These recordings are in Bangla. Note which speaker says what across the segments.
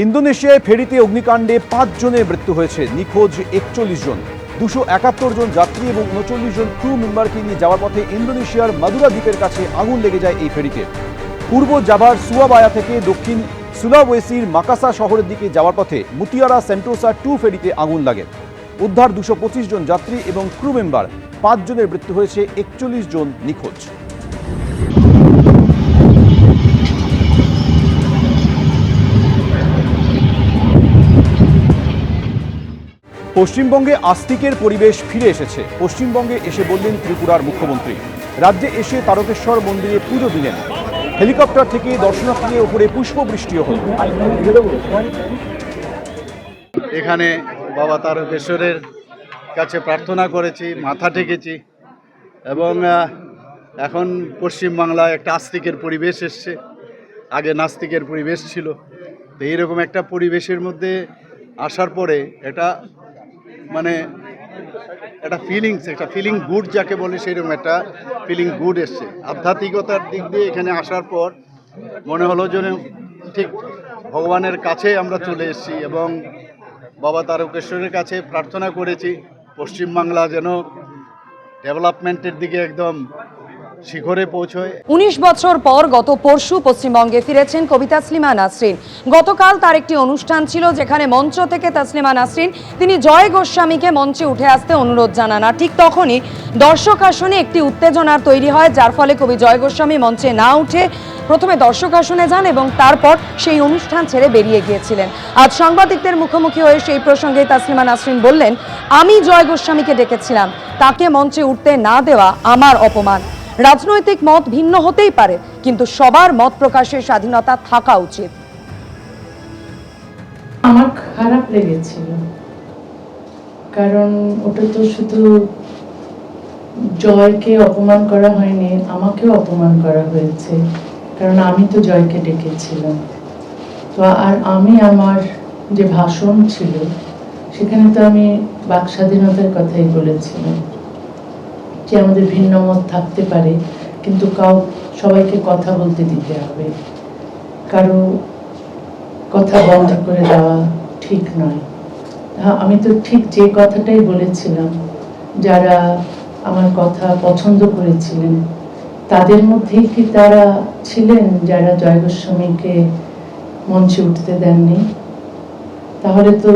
Speaker 1: ইন্দোনেশিয়ায় ফেরিতে অগ্নিকাণ্ডে 5 জনের মৃত্যু হয়েছে, নিখোঁজ 41 জন। 271 জন যাত্রী এবং 39 জন ক্রু মেম্বারকে নিয়ে যাওয়ার পথে ইন্দোনেশিয়ার মাদুরা দ্বীপের কাছে আগুন লেগে যায় এই ফেরিতে। পূর্ব জাভার সুয়াবায়া থেকে দক্ষিণ সুলাওয়েসির মাকাসা শহরের দিকে যাওয়ার পথে মুতিয়ারা সেন্টোসা 2 ফেরিতে আগুন লাগে। উদ্ধার 225 জন যাত্রী এবং ক্রু মেম্বার। 5 জনের মৃত্যু হয়েছে, 41 জন নিখোঁজ। পশ্চিমবঙ্গে আস্তিকের পরিবেশ ফিরে এসেছে। পশ্চিমবঙ্গে এসে বললেন ত্রিপুরার মুখ্যমন্ত্রী। রাজ্যে এসে তারকেশ্বর মন্দিরে পুজো দিলেন। হেলিকপ্টার থেকে দর্শনার্থীদের উপরে পুষ্পবৃষ্টিও হল।
Speaker 2: এখানে বাবা তারকেশ্বরের কাছে প্রার্থনা করেছি, মাথা ঠেকেছি এবং এখন পশ্চিমবাংলায় একটা আস্তিকের পরিবেশ এসছে। আগে নাস্তিকের পরিবেশ ছিল। তো এইরকম একটা পরিবেশের মধ্যে আসার পরে এটা মানে একটা ফিলিং গুড যাকে বলে, সেরকম একটা ফিলিং গুড এসছে। আধ্যাত্মিকতার দিক দিয়ে এখানে আসার পর মনে হলো যেন ঠিক ভগবানের কাছে আমরা চলে এসেছি এবং বাবা তারকেশ্বরের কাছে প্রার্থনা করেছি পশ্চিমবাংলা যেন ডেভেলপমেন্টের দিকে একদম শিখরে পৌঁছয়।
Speaker 3: 19 বছর পর গত পরশু পশ্চিমবঙ্গে ফিরেছেন কবি তাসলিমা নাসরিন। গতকাল তার একটি অনুষ্ঠান ছিল যেখানে মঞ্চ থেকে তাসলিমা নাসরিন তিনি জয় গোস্বামীকে মঞ্চে উঠে আসতে অনুরোধ জানান। আর ঠিক তখনই দর্শক আসনে একটি উত্তেজনার তৈরি হয়, যার ফলে কবি জয় গোস্বামী মঞ্চে না উঠে প্রথমে দর্শক আসনে যান এবং তারপর সেই অনুষ্ঠান ছেড়ে বেরিয়ে গিয়েছিলেন। আজ সাংবাদিকদের মুখোমুখি হয়ে সেই প্রসঙ্গে তাসলিমা নাসরিন বললেন, আমি জয় গোস্বামীকে ডেকেছিলাম, তাকে মঞ্চে উঠতে না দেওয়া আমার অপমান। রাজনৈতিক মত ভিন্ন হতেই পারে, কিন্তু সবার মত প্রকাশের স্বাধীনতা থাকা উচিত।
Speaker 4: আমার খারাপ লেগেছিল, কারণ ওটা তো শুধু জয়কে অপমান করা হয়নি, আমাকেও অপমান করা হয়েছে, কারণ আমি তো জয়কে ডেকেছিলাম। তো আর আমি আমার যে ভাষণ ছিল সেখানে তো আমি বাক স্বাধীনতার কথাই বলেছিলাম, যে আমাদের ভিন্ন মত থাকতে পারে কিন্তু সবাইকে কথা বলতে দিতে হবে, কারো কথা বন্ধ করে দেওয়া ঠিক নয়। আমি তো ঠিক যে কথাটাই বলেছিলাম। যারা আমার কথা পছন্দ করেছিলেন তাদের মধ্যেই কি তারা ছিলেন যারা জয় গোস্বামীকে মঞ্চে উঠতে দেননি? তাহলে তো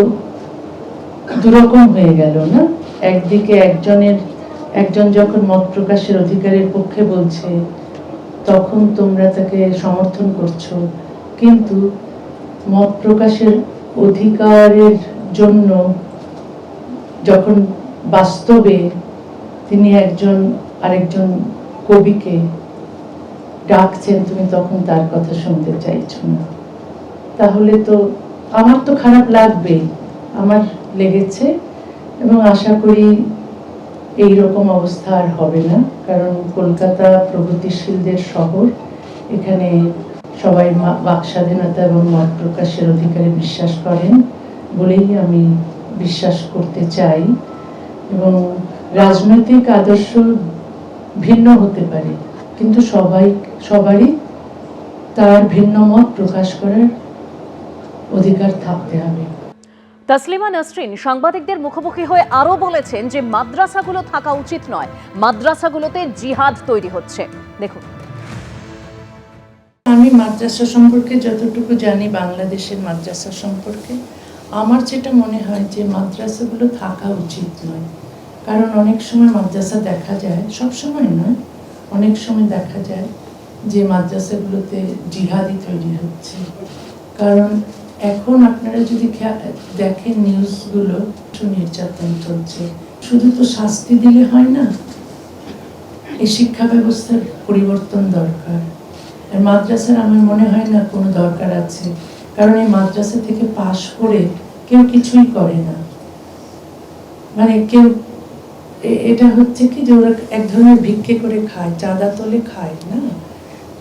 Speaker 4: দুরকম হয়ে গেল না? একদিকে একজন যখন মত প্রকাশের অধিকারের পক্ষে বলছে তখন তোমরা তাকে সমর্থন করছো, কিন্তু মত প্রকাশের অধিকারের জন্য যখন বাস্তবে তিনি আরেকজন কবিকে ডাকছেন, তুমি তখন তার কথা শুনতে চাইছো না। তাহলে তো আমার তো খারাপ লাগবেই, আমার লেগেছে এবং আশা করি এইরকম অবস্থা আর হবে না, কারণ কলকাতা প্রগতিশীলদের শহর। এখানে সবাই বাক স্বাধীনতা এবং মত প্রকাশের অধিকারে বিশ্বাস করেন বলেই আমি বিশ্বাস করতে চাই। এবং রাজনৈতিক আদর্শ ভিন্ন হতে পারে, কিন্তু সবারই তার ভিন্ন মত প্রকাশ করার অধিকার থাকতে হবে।
Speaker 5: তাসলিমা নাসরিন সাংবাদিকদের মুখোমুখি হয়ে আরো বলেছেন যে মাদ্রাসাগুলো থাকা উচিত নয়, মাদ্রাসাগুলোতে জিহাদ তৈরি হচ্ছে। দেখুন,
Speaker 4: আমি মাদ্রাসা সম্পর্কে যতটুকু জানি, বাংলাদেশের মাদ্রাসা সম্পর্কে আমার যেটা মনে হয় যে মাদ্রাসাগুলো থাকা উচিত নয়। কারণ অনেক সময় মাদ্রাসা দেখা যায়, সব সময় নয়, অনেক সময় দেখা যায় যে মাদ্রাসাগুলোতে জিহাদি তৈরি হচ্ছে। কারণ এখন আপনারা যদি দেখেন নিউজগুলো, নির্যাতন চলছে। শুধু তো শাস্তি দিলে হয় না, এই শিক্ষা ব্যবস্থার পরিবর্তন দরকার। আর মাদ্রাসার আমার মনে হয় না কোনো দরকার আছে, কারণ এই মাদ্রাসা থেকে পাশ করে কেউ কিছুই করে না। মানে কেউ এটা হচ্ছে কি যে ওরা এক ধরনের ভিক্ষে করে খায়, চাঁদা তোলে খায় না।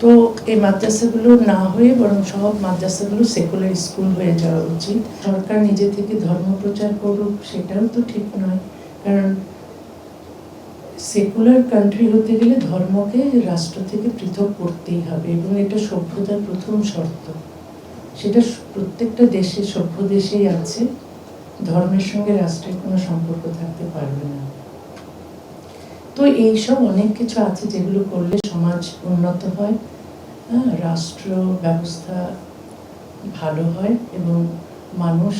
Speaker 4: তো এই মাদ্রাসাগুলো না হয়ে বরং সব মাদ্রাসাগুলো সেকুলার স্কুল হয়ে যাওয়া উচিত। সরকার নিজে থেকে ধর্ম প্রচার করুক সেটাও তো ঠিক নয়, কারণ সেকুলার কান্ট্রি হতে গেলে ধর্মকে রাষ্ট্র থেকে পৃথক করতেই হবে এবং এটা সভ্যতার প্রথম শর্ত। সেটা প্রত্যেকটা দেশে, সভ্য দেশেই আছে। ধর্মের সঙ্গে রাষ্ট্রের কোনো সম্পর্ক থাকতে পারবে না। তো এইসব অনেক কিছু আছে যেগুলো করলে সমাজ উন্নত হয়, হ্যাঁ, রাষ্ট্র ব্যবস্থা ভালো হয় এবং মানুষ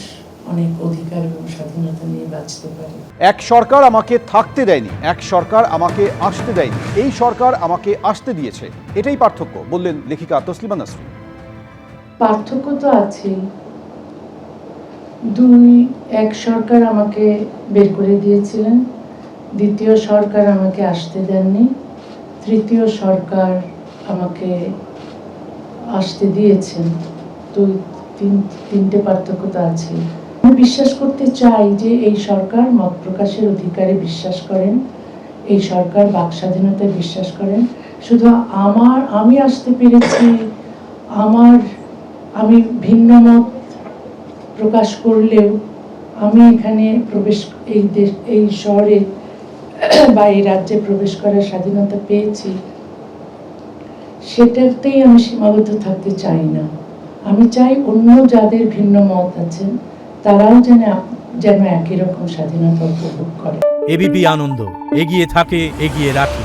Speaker 4: অনেক অধিকার এবং স্বাধীনতা নিয়ে বাঁচতে পারে।
Speaker 1: এক সরকার আমাকে থাকতে দেয়নি, এক সরকার আমাকে আসতে দেয়নি, এই সরকার আমাকে আসতে দিয়েছে, এটাই পার্থক্য বললেন লেখিকা তসলিমা নাসরিন।
Speaker 4: পার্থক্য তো আছেই। এক সরকার আমাকে বের করে দিয়েছিলেন, দ্বিতীয় সরকার আমাকে আসতে দেননি, তৃতীয় সরকার আমাকে আসতে দিয়েছেন। তো তিনটে পার্থক্য তো আছে। আমি বিশ্বাস করতে চাই যে এই সরকার মত প্রকাশের অধিকারে বিশ্বাস করেন, এই সরকার বাক স্বাধীনতায় বিশ্বাস করেন। শুধু আমি আসতে পেরেছি, আমি ভিন্ন মত প্রকাশ করলেও আমি এখানে এই শহরে বা এই রাজ্যে প্রবেশ করার স্বাধীনতা পেয়েছি, সেটাতেই আমি সীমাবদ্ধ থাকতে চাই না। আমি চাই অন্য যাদের ভিন্ন মত আছেন তারাও যেন একই রকম স্বাধীনতা উপভোগ করে।
Speaker 6: এবিপি আনন্দ, এগিয়ে থাকে, এগিয়ে রাখে।